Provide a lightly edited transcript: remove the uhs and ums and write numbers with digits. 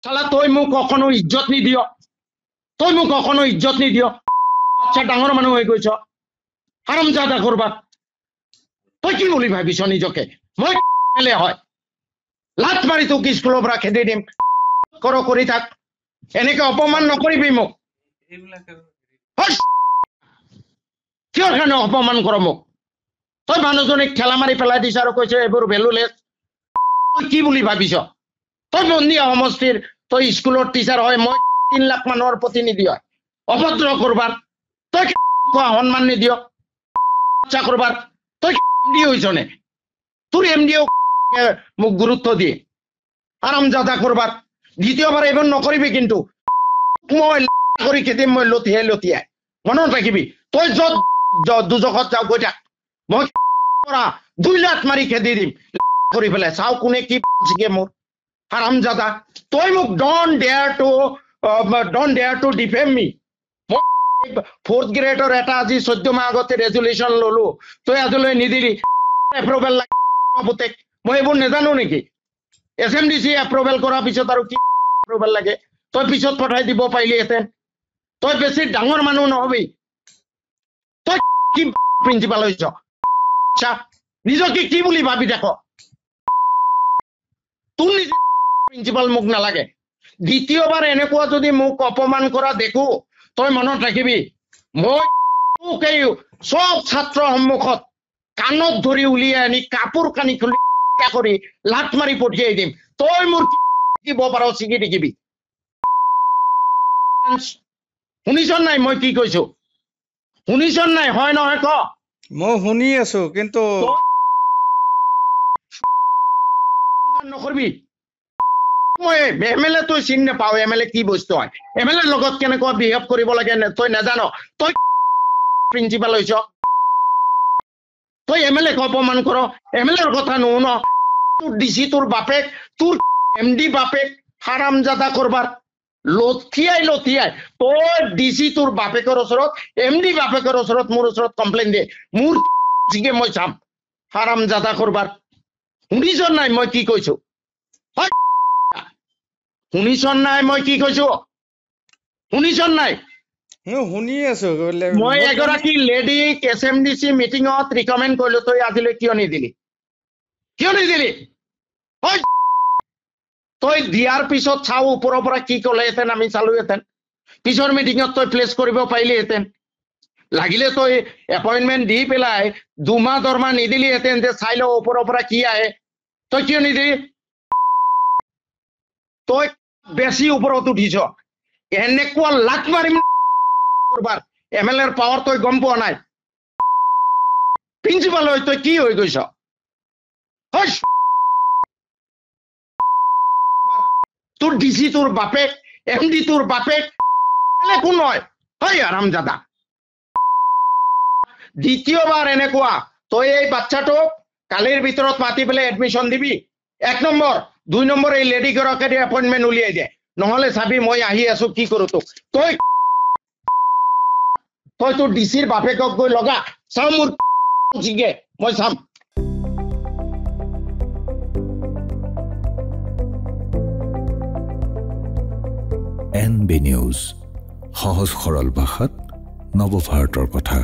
শালা তই মোক কখনো ইজ্জত নিদিয় আচ্ছা ডাঙৰ মানুহ হৈ গৈছ হারামজাদা করবা তই কি বলি ভাবিছ নিজকে মই এলে হয় লাত মারি তোক স্কুলৰ পৰা খেদি দিম কৰি থাক এনেকে অপমান নকৰিবি মোক কিহৰ কাৰণে অপমান কৰ মোক তই মানুহজনীক ঠেলা মাৰি পেলাই দিছ আৰু কৈছে এইবোৰ ভেলুলেছ তই কি বুলি ভাবিছ তই মন্দিয়া সমষ্টিৰ তই স্কুলৰ টিচাৰ হয় মই 3 লাখ মানুহৰ প্ৰতিনিধি হয় অভদ্ৰ কৰবাৰ তই সন্মান নিদিয় আচ্ছা করবার তুই এমডি হইছনে তোর এমডিও মুখ গুরুত্ব দিয়ে হারামজাদা করবার দ্বিতীয়বার এবার নকরিবি কিন্তু মই করি খেতে মই লতিয়াই মনত রাখিবি তই যত দুজখত যাও গৈ থাক মই 2 লাখ মারি খেদি দিম কৰি পেলাই চাও কোনে কি শিকে মোৰ হাৰামজাদা তই মোক don't dare to defame me 4th গ্ৰেডৰ এটা আজি 14 মাহ আগতে ৰেজুলেশ্যন ললো তই আজিলৈ নিদিলি এপ্ৰুভেল লাগে মই এইবোৰ নেজানো নেকি এছএমডিসি এপ্ৰুভেল কৰাৰ পিছত আৰু কি এপ্ৰুভেল লাগে তই পিছত পঠাই দিব পাৰিলিহেঁতেন তই বেছি ডাঙৰ মানুহ নহবি তই কি প্ৰিন্সিপাল হৈছ আচ্ছা নিজকে কি বুলি ভাবি দেখ তোৰ নিজে প্ৰিন্সিপাল মোক নালাগে দ্বিতীয়বাৰ এনেকুৱা যদি মোক অপমান কৰা দেখো তই মনত ৰাখিবি মই সব ছাত্ৰ সন্মুখত কাণত ধৰি উলিয়াই আনি কাপোৰ কানি খুলি কৰি লাট মাৰি পঠিয়াই দিম তই মোৰ কি পাৰ চিকি দেখিবি শুনিছ নাই মই কি কৈছো শুনিছ নাই হয় নহয় ক মই শুনি আছো কিন্তু নকৰিবি মই এমএলএ তই চিনি নাপাও এমএলএ কি বস্তু হয় এমএলএ লগত কেনেকুৱা বিহেভ কৰিব লাগে তই নাজানো তই প্ৰিন্সিপাল হৈছ তই এমএলএ অপমান কৰ এমএলএৰ কথা নুশুন তোৰ ডিসি তোৰ বাপেক তোৰ এমডি বাপেক হাৰামজাদা কৰবাৰ লথিয়াই তই ডিসি তোৰ বাপেকৰ ওচৰত এমডি বাপেকৰ ওচৰত মোৰ ওচৰত কমপ্লেইন দে মোৰ জিকে মই চাম হারামজাদা করবার শুনিছ নাই মই কি কৈছো শুনিছ নাই মই কি কৈছো শুনিছ নাই শুনি আছো মই এগৰাকী লেডিক এছএমডিসি মিটিঙত ৰিকমেণ্ড কৰিলো তই আজিলৈ কিয় নিদিলি তই দিয়াৰ পিছত চাও ওপৰৰ পৰা কি ক'লেহেঁতেন আমি চালোহেঁতেন পিছৰ মিটিঙত তই প্লেচ কৰিব পাৰিলিহেঁতেন লাগিলে তই এপইণ্টমেণ্ট দি পেলাই 2 মাহ দৰমহা নিদিলিহেঁতেন যে চাই লওঁ ওপৰৰ পৰা কি আহে তই কিয় নিদিলি তই বেছি ওপৰত উঠিছ এনেকুৱা লাট মাৰিম কৰবাৰ এমএলএৰ পাৱাৰ তই গম পোৱা নাই প্ৰিন্সিপাল হৈ তই কি হৈ গৈছ তোৰ ডিসি তোৰ বাপেক এমডি তোৰ বাপেক কোন হয় হাৰামজাদা দ্বিতীয়বাৰ এনেকুৱা তই এই বাচ্চাটোক কালিৰ ভিতৰত মাতি পেলাই এডমিশন দিবি 1 নম্বৰ 2 নম্বৰ এই লেডি গৰাকীৰ এপইণ্টমেণ্ট উলিয়াই দে নহলে চাবি মই আহি আছো কি কৰো তোক তই তোৰ ডিসিৰ বাপেকক গৈ লগা চাও মোৰ জিগে মই চাম NB নিউজ সহজ সৰল ভাষাত নৱভাৰতৰ কথা।